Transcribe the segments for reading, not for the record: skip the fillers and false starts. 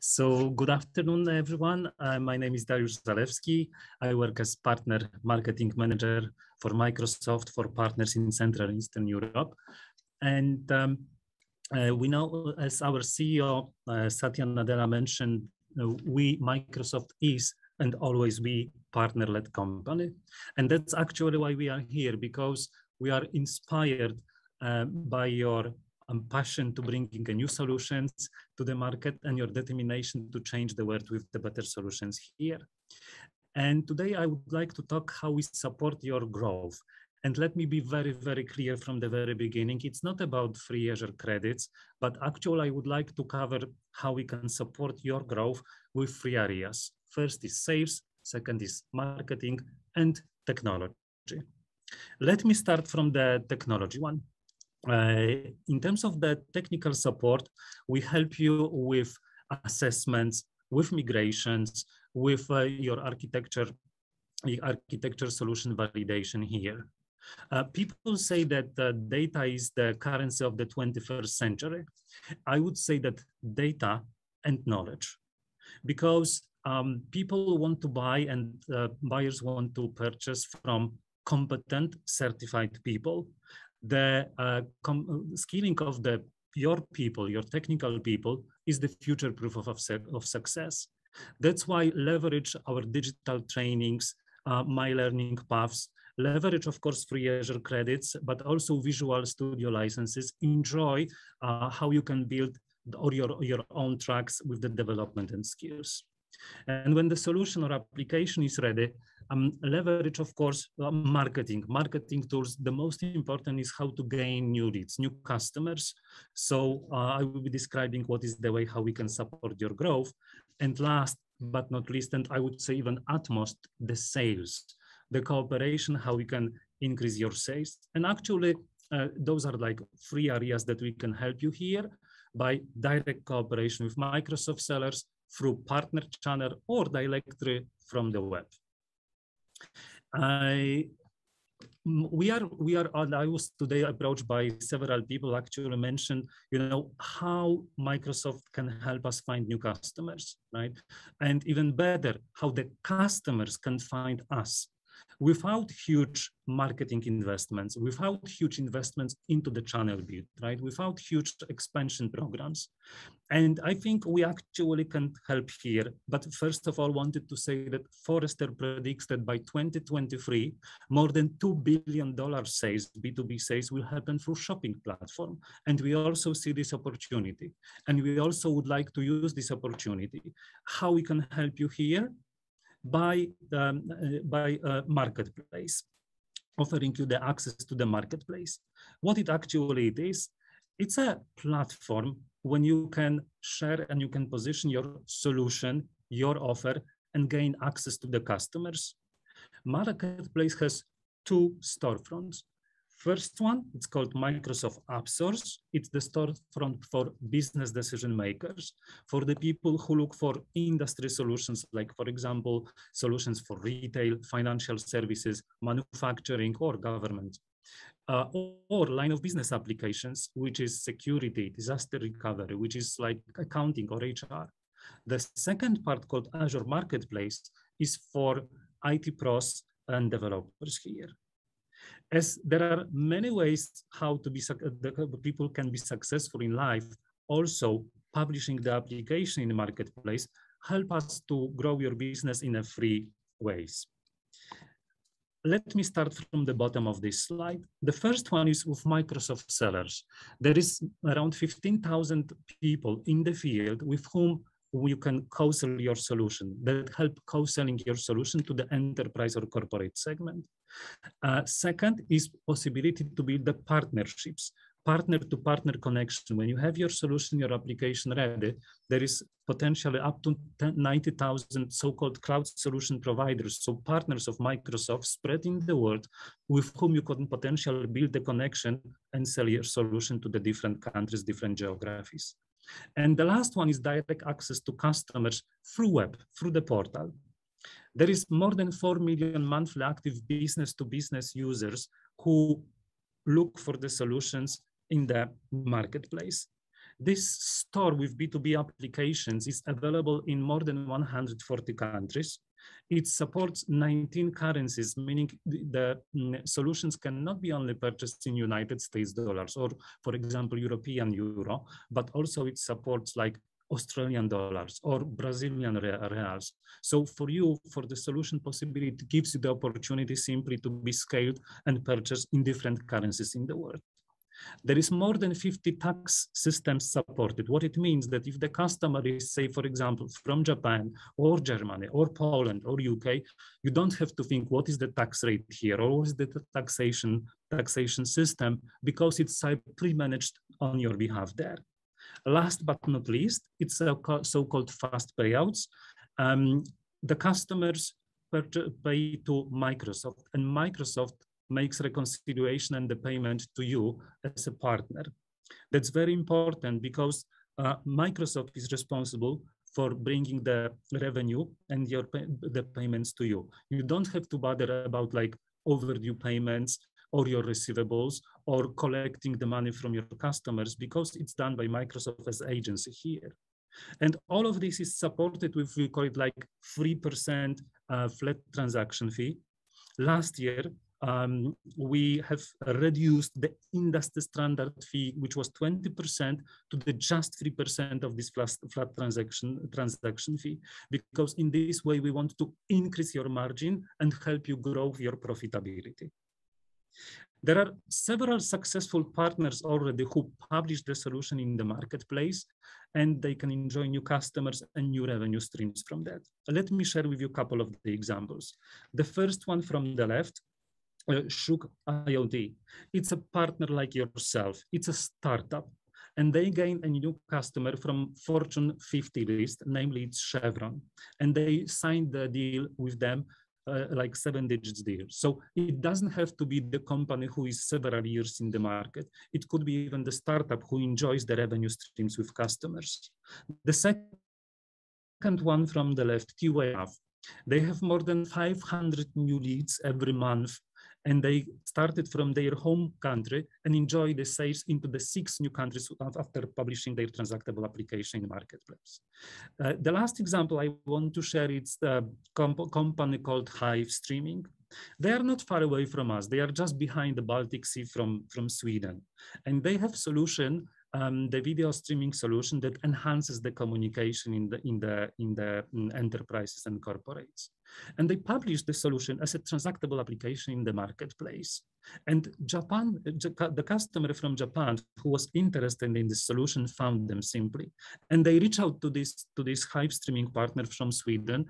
So good afternoon, everyone. My name is Darek Zalewski. I work as partner marketing manager for Microsoft for partners in Central and Eastern Europe. And we know, as our CEO, Satya Nadella mentioned, Microsoft is and always be partner-led company. And that's actually why we are here, because we are inspired by your passion to bringing new solutions to the market and your determination to change the world with the better solutions here. And today I would like to talk how we support your growth. And let me be very, very clear from the very beginning. It's not about free Azure credits, but actually I would like to cover how we can support your growth with three areas. First is sales, second is marketing, and technology. Let me start from the technology one. In terms of the technical support, we help you with assessments, with migrations, with your architecture solution validation here. People say that data is the currency of the 21st century. I would say that data and knowledge, because people want to buy and buyers want to purchase from competent, certified people. The skilling of your people, your technical people, is the future proof of success. That's why leverage our digital trainings, my learning paths, leverage, of course, free Azure credits, but also Visual Studio licenses. Enjoy how you can build your own tracks with the development and skills. And when the solution or application is ready, leverage, of course, marketing tools. The most important is how to gain new leads, new customers. So I will be describing what is the way how we can support your growth. And last but not least, and I would say even utmost, the sales, the cooperation, how we can increase your sales. And actually, those are like three areas that we can help you here by direct cooperation with Microsoft sellers, through partner channel, or directly from the web. I was today approached by several people actually mentioned, how Microsoft can help us find new customers, right? And even better, how the customers can find us without huge marketing investments, without huge investments into the channel build, right? Without huge expansion programs. And I think we actually can help here. But first of all, wanted to say that Forrester predicts that by 2023, more than $2 billion sales, B2B sales, will happen through shopping platform. And we also see this opportunity. And we also would like to use this opportunity. How we can help you here? By marketplace, offering you the access to the marketplace. What it actually is, it's a platform when you can share and you can position your solution, your offer, and gain access to the customers. Marketplace has two storefronts. First one, it's called Microsoft App Source. It's the storefront for business decision makers, for the people who look for industry solutions, like, for example, solutions for retail, financial services, manufacturing, or government. Or line of business applications, which is security, disaster recovery, which is like accounting or HR. The second part, called Azure Marketplace, is for IT pros and developers here. As there are many ways how to be people can be successful in life, also publishing the application in the marketplace help us to grow your business in a free ways. Let me start from the bottom of this slide. The first one is with Microsoft sellers. There is around 15,000 people in the field with whom you can co-sell your solution, that help co-selling your solution to the enterprise or corporate segment. Second is possibility to build the partnerships, partner-to-partner connection. When you have your solution, your application ready, there is potentially up to 90,000 so-called cloud solution providers, so partners of Microsoft spread in the world, with whom you can potentially build the connection and sell your solution to the different countries, different geographies. And the last one is direct access to customers through web, through the portal. There is more than 4 million monthly active business-to-business users who look for the solutions in the marketplace. This store with B2B applications is available in more than 140 countries. It supports 19 currencies, meaning the solutions cannot be only purchased in United States dollars or, for example, European euro, but also it supports like Australian dollars or Brazilian reals. So for you, for the solution possibility, it gives you the opportunity simply to be scaled and purchased in different currencies in the world. There is more than 50 tax systems supported. What it means that if the customer is, say, for example, from Japan or Germany or Poland or UK, you don't have to think what is the tax rate here or what is the taxation system, because it's pre-managed on your behalf there. Last but not least, it's so-called fast payouts. The customers pay to Microsoft, and Microsoft makes reconciliation and the payment to you as a partner. That's very important because Microsoft is responsible for bringing the revenue and the payments to you. You don't have to bother about like overdue payments or your receivables or collecting the money from your customers, because it's done by Microsoft as agency here. And all of this is supported with, we call it like 3% flat transaction fee. Last year, we have reduced the industry standard fee, which was 20%, to the just 3% of this flat transaction fee, because in this way we want to increase your margin and help you grow your profitability. There are several successful partners already who publish the solution in the marketplace, and they can enjoy new customers and new revenue streams from that. Let me share with you a couple of the examples. The first one from the left, Shook IoT. It's a partner like yourself. It's a startup, and they gain a new customer from Fortune 50 list, namely it's Chevron, and they signed the deal with them, like 7 digits deal. So it doesn't have to be the company who is several years in the market. It could be even the startup who enjoys the revenue streams with customers. The second one from the left, TWAF. They have more than 500 new leads every month, and they started from their home country and enjoy the sales into the 6 new countries after publishing their transactable application in the marketplace. The last example I want to share is the company called Hive Streaming. They are not far away from us. They are just behind the Baltic Sea from Sweden. And they have solution, the video streaming solution that enhances the communication in the enterprises and corporates. And they published the solution as a transactable application in the marketplace. And Japan, the customer from Japan who was interested in this solution found them simply. And they reached out to this Hive streaming partner from Sweden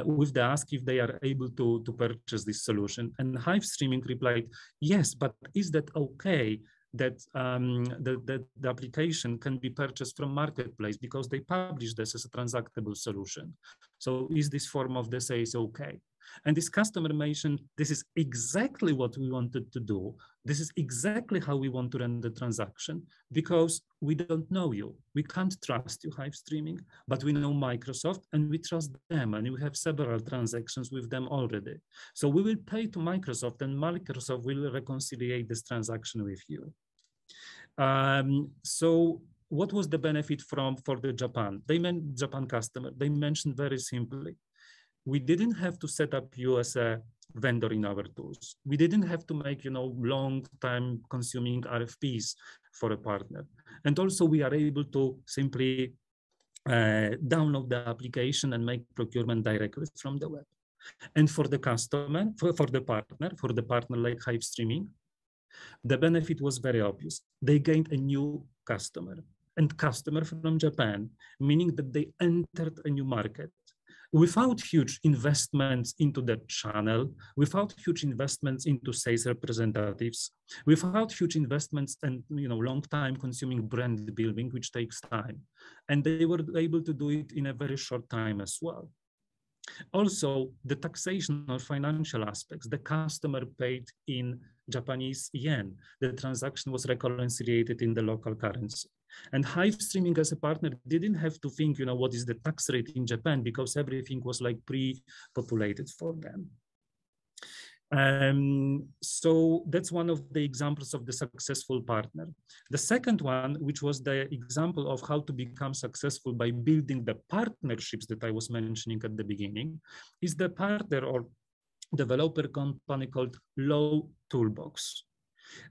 with the ask if they are able to purchase this solution. And Hive streaming replied, yes, but is that okay that the application can be purchased from marketplace, because they publish this as a transactable solution. So is this form of the sales okay? And this customer mentioned, this is exactly what we wanted to do. This is exactly how we want to run the transaction, because we don't know you. We can't trust you, Hive Streaming, but we know Microsoft and we trust them, and we have several transactions with them already. So we will pay to Microsoft, and Microsoft will reconcile this transaction with you. So what was the benefit for the Japan? Japan customer, they mentioned very simply, we didn't have to set up you as a vendor in our tools. We didn't have to make, long time consuming RFPs for a partner. And also we are able to simply download the application and make procurement directly from the web. And for the customer, for the partner like Hive Streaming, the benefit was very obvious. They gained a new customer, and customer from Japan, meaning that they entered a new market without huge investments into the channel, without huge investments into sales representatives, without huge investments and long time consuming brand building, which takes time. And they were able to do it in a very short time as well. Also, the taxation or financial aspects, the customer paid in Japanese yen. The transaction was reconciliated in the local currency. And Hive Streaming as a partner didn't have to think, what is the tax rate in Japan, because everything was like pre-populated for them. So that's one of the examples of the successful partner. The second one, which was the example of how to become successful by building the partnerships that I was mentioning at the beginning, is the partner or developer company called Low Toolbox.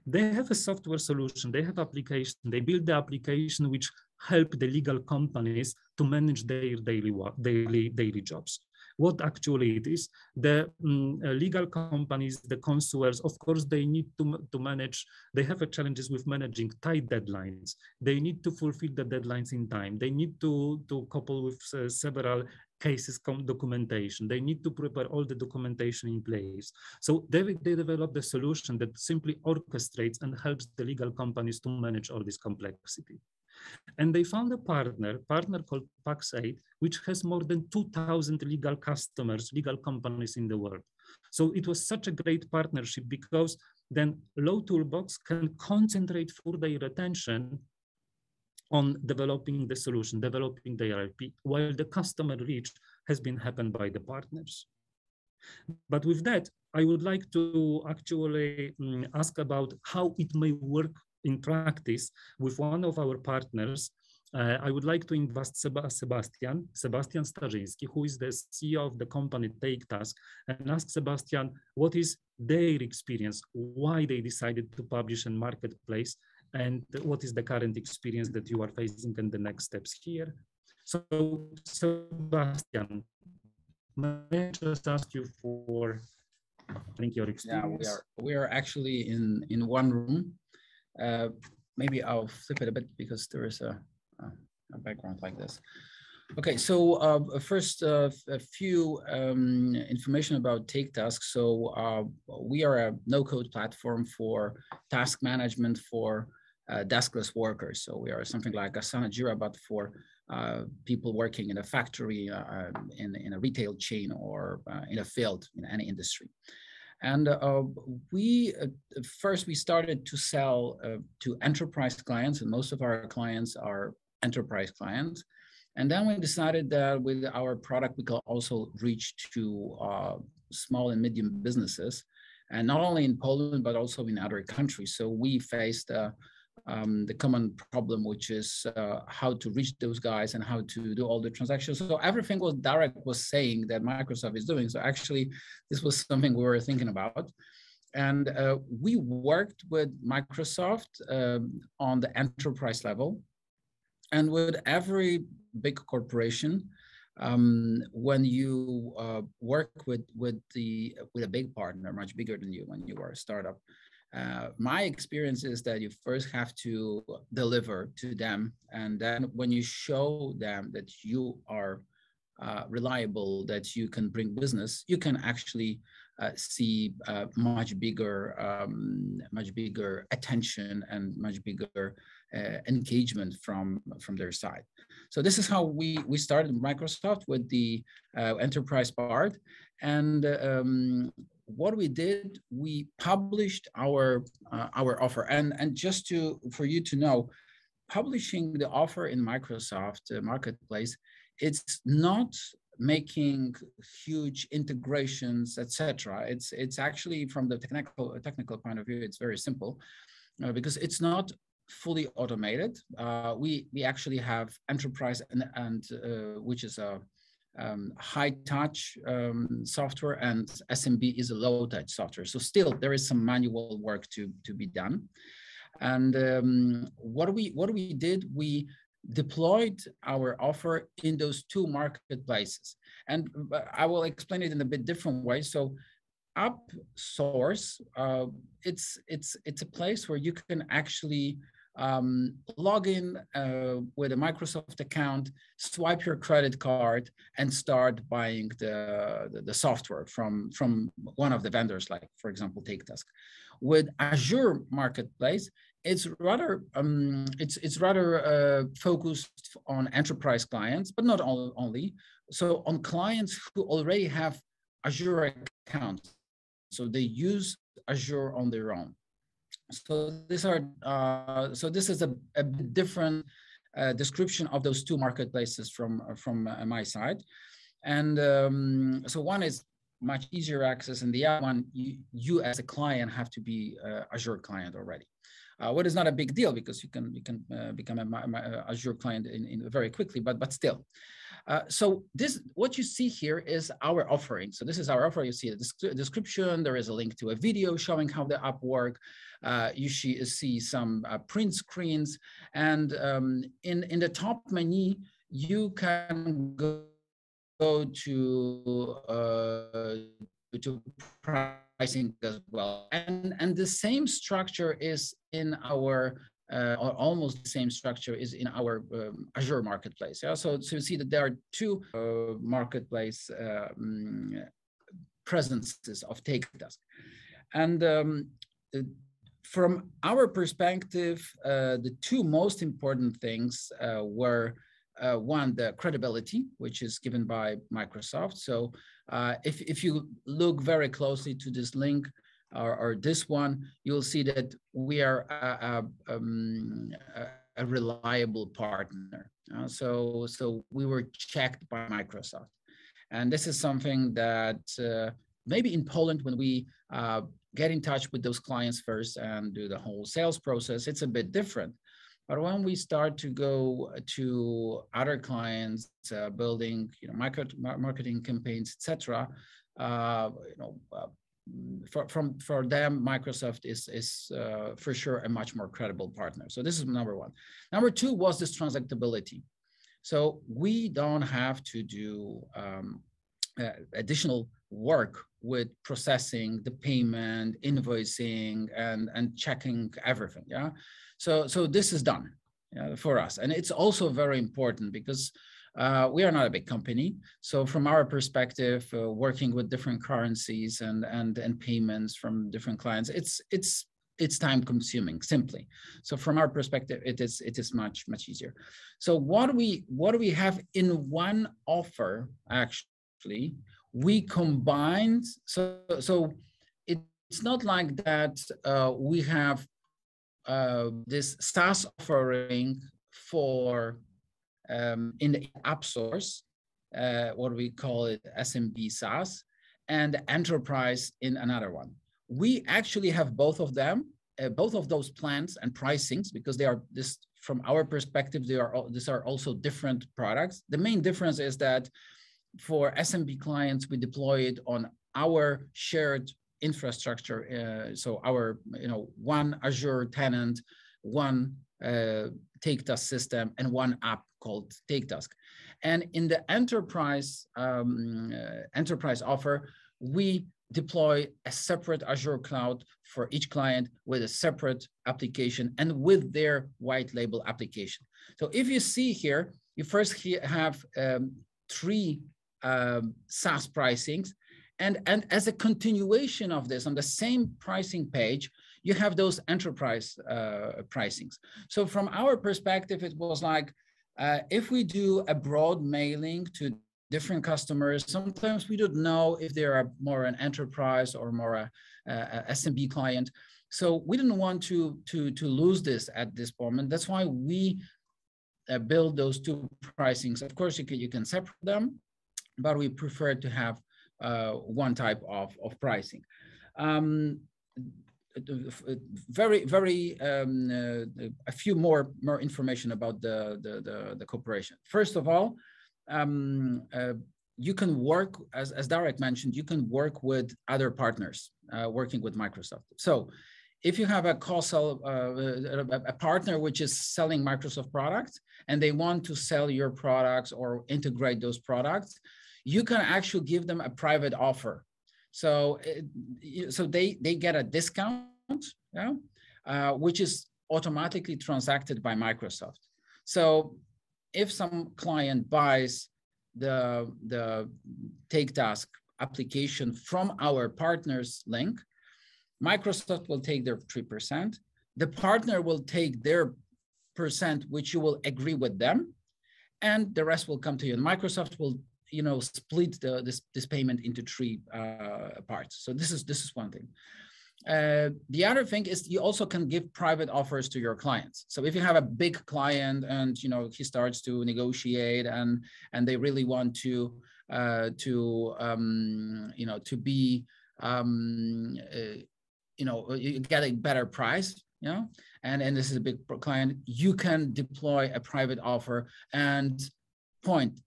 They have a software solution, they have application, they build the application which help the legal companies to manage their daily jobs. What actually it is, the legal companies, the consumers, of course, they need to manage, they have challenges with managing tight deadlines. They need to fulfill the deadlines in time. They need to couple with several cases documentation. They need to prepare all the documentation in place. So they developed a solution that simply orchestrates and helps the legal companies to manage all this complexity. And they found a partner called Pax8, which has more than 2,000 legal customers, legal companies in the world. So it was such a great partnership because then Low Toolbox can concentrate for their attention on developing the solution, developing the ERP, while the customer reach has been happened by the partners. But with that, I would like to actually ask about how it may work in practice with one of our partners. I would like to invite Sebastian Starzyński, who is the CEO of the company TakeTask, and ask Sebastian, what is their experience, why they decided to publish in marketplace, and what is the current experience that you are facing and the next steps here. So Sebastian, may I just ask you for your experience? Yeah, we are actually in one room. Maybe I'll flip it a bit because there is a background like this. Okay, so first a few information about TakeTask. So we are a no-code platform for task management for deskless workers. So we are something like Asana Jira, but for people working in a factory, in a retail chain, or in a field, in any industry. And first we started to sell to enterprise clients, and most of our clients are enterprise clients. And then we decided that with our product, we could also reach to small and medium businesses, and not only in Poland, but also in other countries. So we faced the common problem, which is how to reach those guys and how to do all the transactions. So everything what Darek was saying that Microsoft is doing. So actually, this was something we were thinking about. And we worked with Microsoft on the enterprise level. And with every big corporation, when you work with a big partner, much bigger than you when you are a startup, my experience is that you first have to deliver to them. And then when you show them that you are reliable, that you can bring business, you can actually see much bigger attention and much bigger engagement from their side. So this is how we started Microsoft with the enterprise part. And what we did, we published our offer. And just for you to know, publishing the offer in Microsoft Marketplace, it's not making huge integrations, etc. It's actually, from the technical point of view, it's very simple because it's not fully automated. We actually have enterprise and which is a high touch software, and SMB is a low touch software. So still there is some manual work to be done. And what we did, we deployed our offer in those two marketplaces. And I will explain it in a bit different way. So UpSource, it's a place where you can actually log in with a Microsoft account, swipe your credit card, and start buying the software from one of the vendors, like, for example, TakeTask. With Azure Marketplace, it's rather focused on enterprise clients, but not only. So on clients who already have Azure accounts, so they use Azure on their own. So this is a different description of those two marketplaces from my side. And so one is much easier access, and the other one, you as a client have to be Azure client already. What is not a big deal because you can become a Azure client in very quickly, but still. So what you see here is our offering. So this is our offer. You see a description. There is a link to a video showing how the app work. You see some print screens, and in the top menu you can go to pricing as well, and the same structure is in our or almost the same structure is in our Azure marketplace. Yeah, so you see that there are two marketplace presences of TakeTask, and from our perspective, the two most important things were one, the credibility, which is given by Microsoft. So if you look very closely to this link or this one, you'll see that we are a reliable partner. So we were checked by Microsoft. And this is something that maybe in Poland, when we get in touch with those clients first and do the whole sales process, it's a bit different. But when we start to go to other clients, building, marketing campaigns, etc., for them, Microsoft is for sure a much more credible partner. So this is number one. Number two was this transactability. So we don't have to do additional work with processing the payment, invoicing, and checking everything. Yeah. So this is done for us. And it's also very important because we are not a big company. So from our perspective, working with different currencies and payments from different clients, it's time consuming simply. So from our perspective, it is much easier. So what do we have in one offer? Actually, we combined. So it's not like that. We have this SaaS offering for in the app source, what we call it SMB SaaS, and enterprise in another one. We actually have both of them, both of those plans and pricings, because they are this from our perspective. These are also different products. The main difference is that for SMB clients, we deploy it on our shared infrastructure. So our one Azure tenant, one TakeTask system, and one app called TakeTask. And in the enterprise offer, we deploy a separate Azure cloud for each client with a separate application and with their white label application. So if you see here, you first have three SaaS pricings, and as a continuation of this, on the same pricing page, you have those enterprise pricings. So from our perspective, it was like, if we do a broad mailing to different customers, sometimes we don't know if they are more an enterprise or more a SMB client. So we didn't want to lose this at this moment. That's why we build those two pricings. Of course, you can separate them, but we prefer to have one type of pricing. A few more information about the cooperation. First of all, you can work, as Darek mentioned, you can work with other partners working with Microsoft. So if you have a partner which is selling Microsoft products and they want to sell your products or integrate those products, you can actually give them a private offer. So they get a discount, which is automatically transacted by Microsoft. So if some client buys the TakeTask application from our partners link, Microsoft will take their 3%. The partner will take their percent, which you will agree with them, and the rest will come to you. And Microsoft will split this payment into three parts. So this is one thing. The other thing is you also can give private offers to your clients. So if you have a big client and he starts to negotiate and they really want to to be you get a better price, and this is a big client, you can deploy a private offer and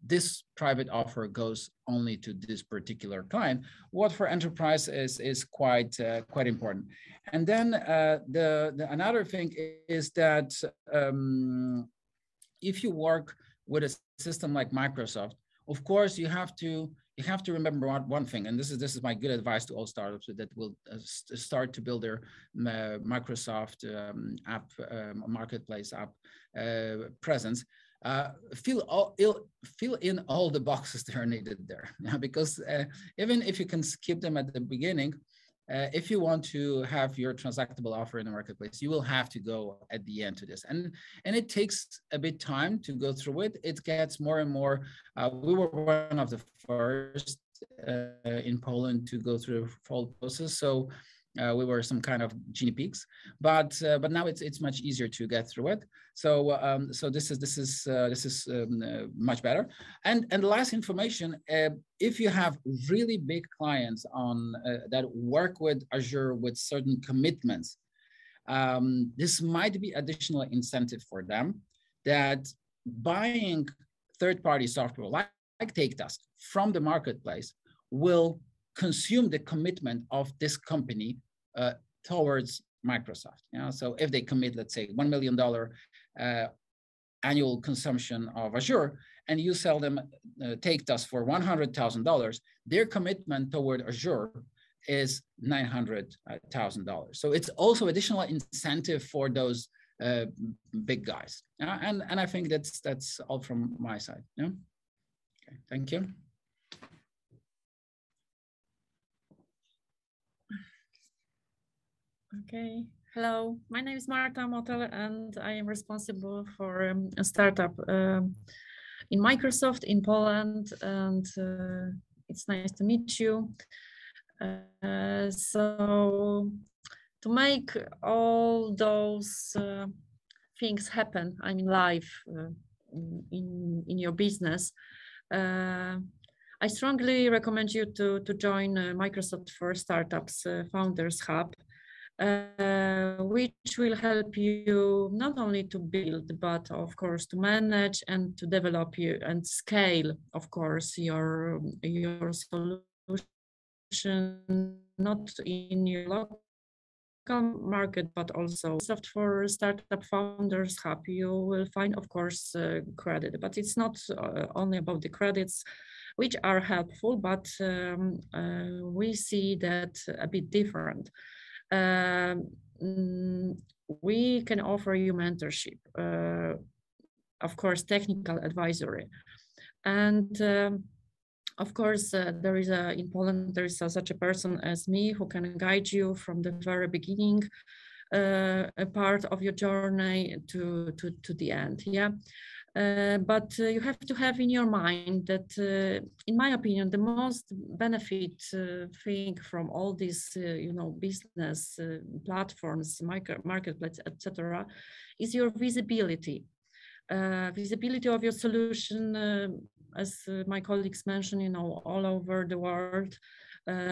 this private offer goes only to this particular client. What for enterprise is quite important. And then another thing is that if you work with a system like Microsoft, of course you have to remember one thing, and this is my good advice to all startups that will start to build their Microsoft app marketplace app presence. Fill in all the boxes that are needed there, because even if you can skip them at the beginning, if you want to have your transactable offer in the marketplace, you will have to go at the end to this, and it takes a bit time to go through it. It gets more and more. We were one of the first in Poland to go through the full process, so we were some kind of guinea pigs, but now it's much easier to get through it. So this is much better. And the last information, if you have really big clients on that work with Azure with certain commitments, this might be additional incentive for them, that buying third-party software like TakeTask from the marketplace will consume the commitment of this company towards Microsoft. So if they commit, let's say, $1 million annual consumption of Azure, and you sell them TakeTask for $100,000, their commitment toward Azure is $900,000. So it's also additional incentive for those big guys. And I think that's all from my side. Okay, thank you. Okay, hello, my name is Marta Motel, and I am responsible for a startup in Microsoft in Poland, and it's nice to meet you. So to make all those things happen, I mean live in your business, I strongly recommend you to join Microsoft for Startups Founders Hub. Which will help you not only to build, but of course to manage and to develop you and scale, of course, your solution, not in your local market, but also for Startup Founders Hub. You will find, of course, credit, but it's not only about the credits, which are helpful, but we see that a bit different. We can offer you mentorship, of course, technical advisory, and of course, there is in Poland there is such a person as me who can guide you from the very beginning, a part of your journey to the end. Yeah. But you have to have in your mind that, in my opinion, the most benefit thing from all these, business platforms, marketplace, etc., is your visibility. Visibility of your solution, as my colleagues mentioned, all over the world,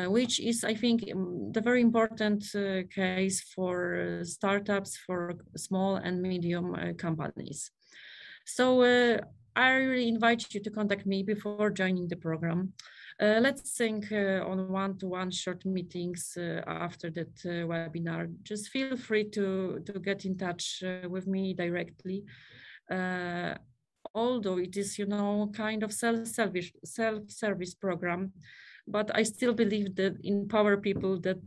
which is, I think, the very important case for startups, for small and medium companies. So I really invite you to contact me before joining the program. Let's think on one-to-one short meetings after that webinar. Just feel free to get in touch with me directly. Although it is, kind of self-service program, but I still believe that empower people, that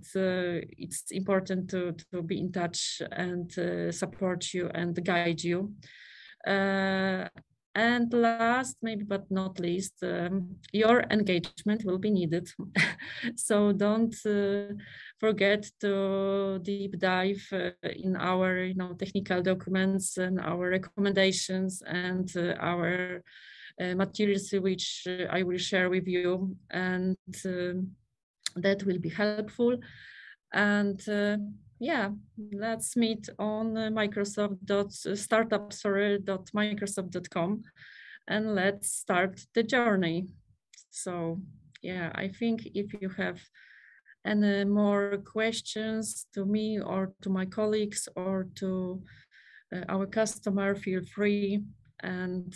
it's important to be in touch and support you and guide you. And last, maybe but not least, your engagement will be needed. So don't forget to deep dive in our technical documents and our recommendations and our materials, which I will share with you, and that will be helpful. And yeah, let's meet on startups.microsoft.com, and let's start the journey. So yeah, I think if you have any more questions to me or to my colleagues or to our customer, feel free. And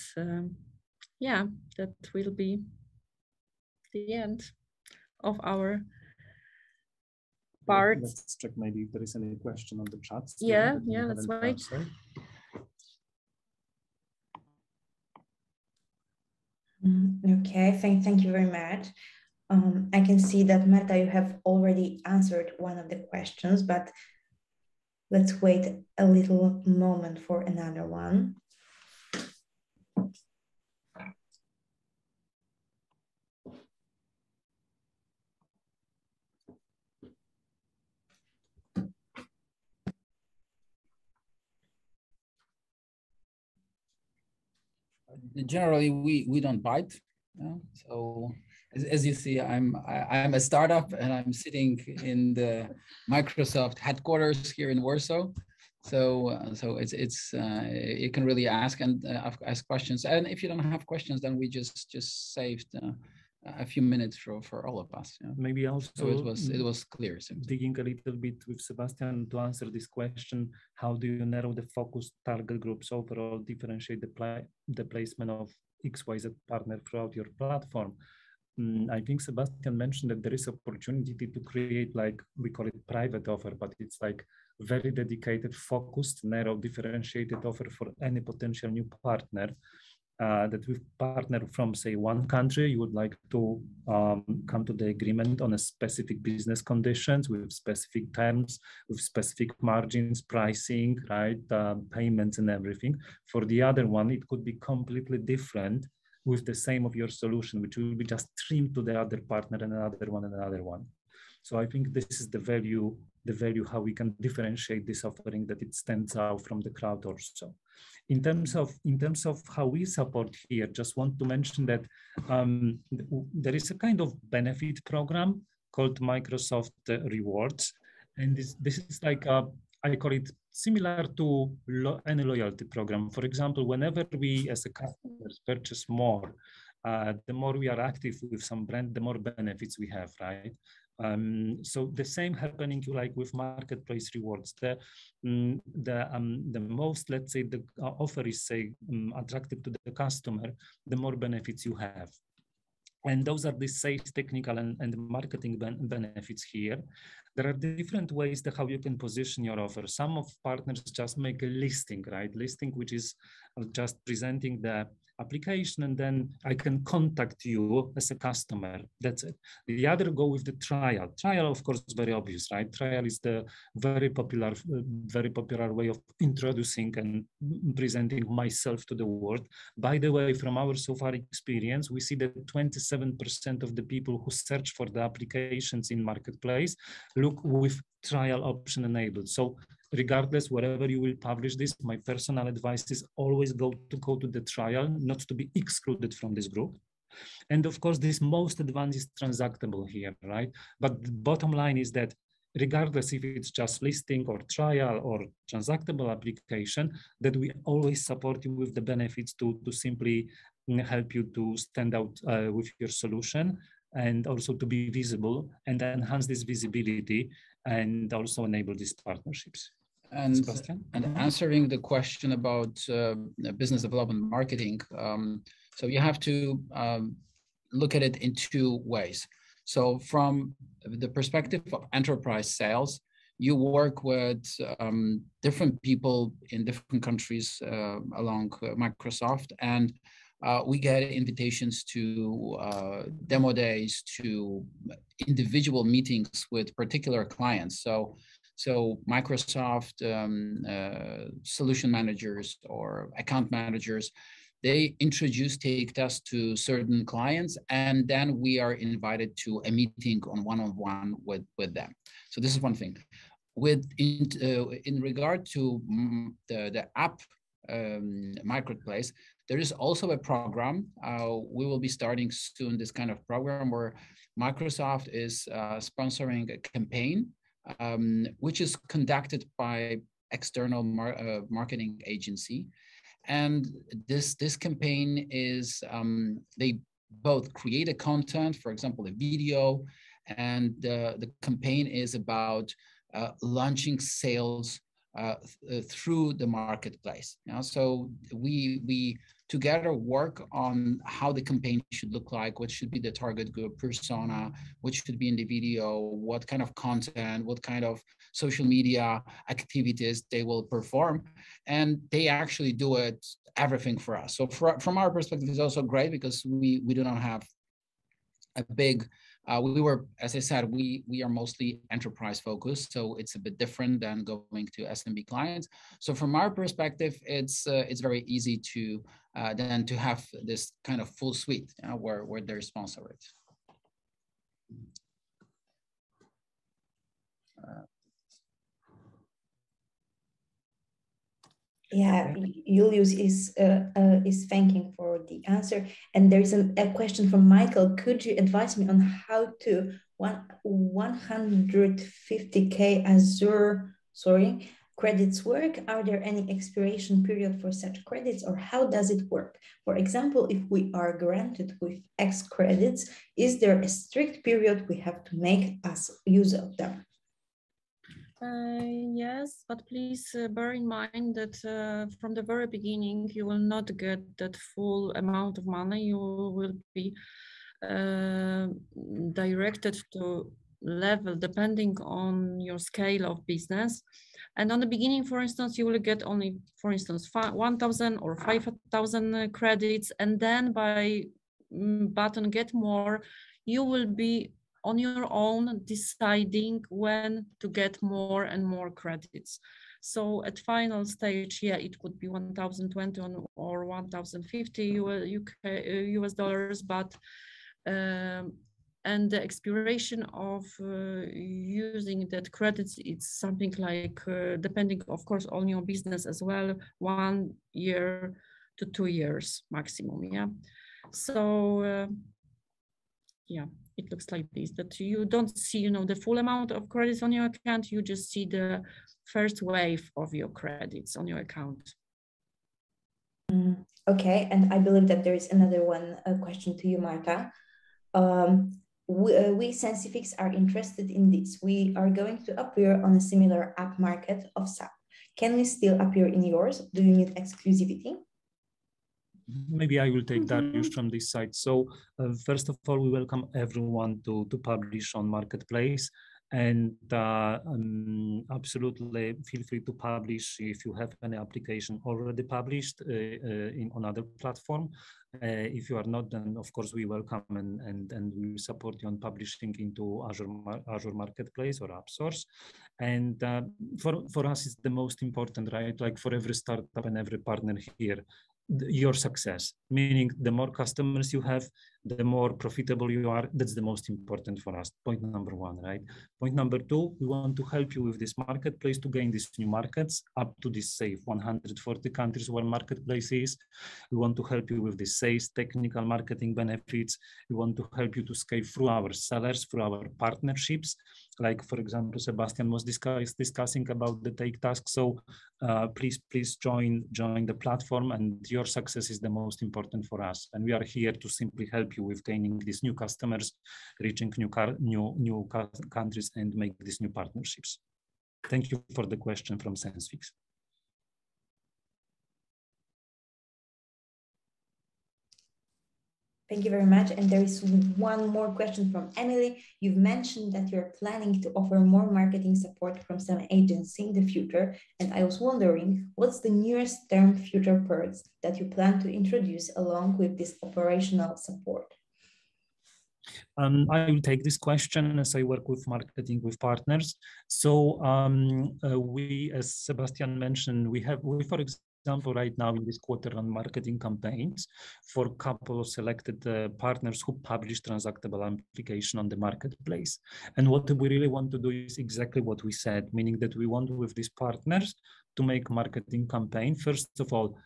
yeah, that will be the end of our part. Let's check maybe if there is any question on the chat. Yeah, let's wait. Okay, thank you very much. I can see that, Marta, you have already answered one of the questions, but let's wait a little moment for another one. Generally, we don't bite. So as you see, I'm a startup and I'm sitting in the Microsoft headquarters here in Warsaw. So you can really ask questions. And if you don't have questions, then we just saved a few minutes for all of us. Yeah. Maybe also so it was clear. Digging a little bit with Sebastian to answer this question: how do you narrow the focus target groups overall, differentiate the placement of XYZ partner throughout your platform? I think Sebastian mentioned that there is opportunity to create, like we call it private offer, but it's like very dedicated, focused, narrow, differentiated offer for any potential new partner. That with partner from, say, one country, you would like to come to the agreement on a specific business conditions with specific terms, with specific margins, pricing, right, payments and everything. For the other one, it could be completely different with the same of your solution, which will be just trimmed to the other partner and another one and another one. So I think this is the value how we can differentiate this offering, that it stands out from the crowd also. In terms of how we support here, just want to mention that there is a kind of benefit program called Microsoft Rewards, and this is like I call it similar to any loyalty program. For example, whenever we as a customers purchase more, the more we are active with some brand, the more benefits we have, right? So the same happening like with marketplace rewards. The most, let's say, the offer is, say, attractive to the customer, the more benefits you have. And those are the sales, technical, and marketing benefits here. There are different ways how you can position your offer. Some of partners just make a listing, right? Listing, which is just presenting the application, and then I can contact you as a customer. That's it. The other go with the trial. Trial, of course, is very obvious, right? Trial is the very popular way of introducing and presenting myself to the world. By the way, from our so far experience, we see that 27% of the people who search for the applications in marketplace look with trial option enabled. So regardless, wherever you will publish this, my personal advice is always go to the trial, not to be excluded from this group. And of course, this most advanced is transactable here, right? But the bottom line is that regardless if it's just listing or trial or transactable application, that we always support you with the benefits to simply help you to stand out with your solution, and also to be visible and enhance this visibility and also enable these partnerships. And answering the question about business development marketing, so you have to look at it in two ways. So from the perspective of enterprise sales, you work with different people in different countries along Microsoft, and we get invitations to demo days, to individual meetings with particular clients. So Microsoft solution managers or account managers, they take us to certain clients, and then we are invited to a meeting on one-on-one with them. So this is one thing. In regard to the app marketplace, there is also a program. We will be starting soon this kind of program where Microsoft is sponsoring a campaign, which is conducted by external marketing agency. And this campaign is, they both create a content, for example, a video, and the campaign is about launching sales through the marketplace. So we together work on how the campaign should look like, what should be the target group persona, what should be in the video, what kind of content, what kind of social media activities they will perform. And they actually do it everything for us. So from our perspective, it's also great because we do not have a big, as I said, we are mostly enterprise focused, so it's a bit different than going to SMB clients. So from our perspective, it's very easy to then to have this kind of full suite where they sponsor it. Yeah, Julius is thanking for the answer. And there's a question from Michael. Could you advise me on how to 150K Azure, credits work? Are there any expiration period for such credits, or how does it work? For example, if we are granted with X credits, is there a strict period we have to make us use of them? Yes, but please bear in mind that from the very beginning, you will not get that full amount of money. You will be directed to level depending on your scale of business. And on the beginning, for instance, you will get only, for instance, 1,000 or 5,000 credits. And then by button get more, you will be on your own deciding when to get more and more credits. So at final stage, yeah, it could be 1,020 or 1,050 US dollars, but and the expiration of using that credits, it's something like, depending of course on your business as well, 1 year to 2 years maximum, yeah. So yeah, it looks like this, that you don't see, the full amount of credits on your account, you just see the first wave of your credits on your account. Okay, and I believe that there is another question to you, Marta. We Sensifix are interested in this. We are going to appear on a similar app market of SAP. Can we still appear in yours? Do you need exclusivity? Maybe I will take Dariusz from this side. So first of all, we welcome everyone to publish on Marketplace, and absolutely feel free to publish if you have any application already published on other platform. If you are not, then of course we welcome and we will support you on publishing into Azure Marketplace or AppSource. And for us, it's the most important, right? Like for every startup and every partner here, your success, meaning the more customers you have, the more profitable you are. That's the most important for us. Point number one, right? Point number two, we want to help you with this marketplace to gain these new markets up to this safe 140 countries where marketplace is. We want to help you with the sales, technical marketing benefits. We want to help you to scale through our sellers, through our partnerships. Like for example, Sebastian was discussing about the take task. So please join the platform, and your success is the most important for us. And we are here to simply help you with gaining these new customers, reaching new countries, and make these new partnerships. Thank you for the question from Sensifix. Thank you very much. And there is one more question from Emily. You've mentioned that you're planning to offer more marketing support from some agency in the future. And I was wondering, what's the nearest term future perks that you plan to introduce along with this operational support? I will take this question as I work with marketing with partners. So we, as Sebastian mentioned, we for example, right now in this quarter on marketing campaigns for a couple of selected partners who publish transactable application on the marketplace. And what we really want to do is exactly what we said, meaning that we want with these partners to make marketing campaign. First of all,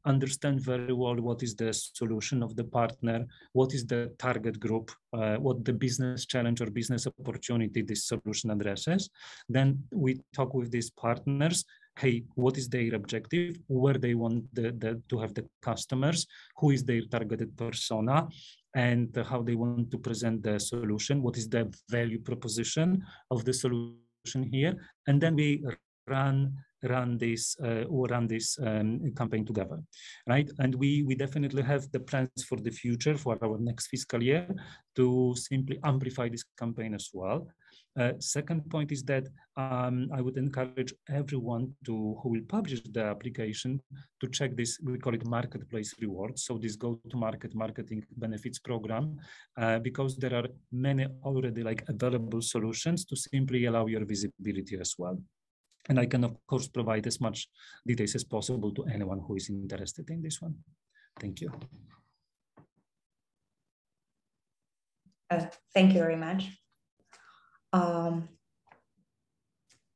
understand very well what is the solution of the partner, what is the target group, what the business challenge or business opportunity this solution addresses. Then we talk with these partners, hey, what is their objective, where they want to have the customers, who is their targeted persona, and how they want to present the solution, what is the value proposition of the solution here, and then we run this campaign together, right? And we definitely have the plans for the future, for our next fiscal year, to simply amplify this campaign as well. Second point is that I would encourage everyone who will publish the application to check this, we call it marketplace rewards. So this go-to-market marketing benefits program, because there are many already like available solutions to simply allow your visibility as well. And I can, of course, provide as much details as possible to anyone who is interested in this one. Thank you. Thank you very much.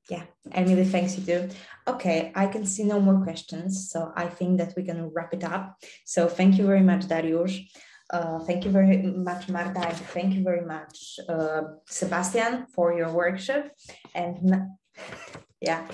Yeah, Emily, thanks you too. Okay, I can see no more questions, so I think that we can wrap it up. So thank you very much, Dariusz. Thank you very much, Marta, and thank you very much, Sebastian, for your workshop. And yeah,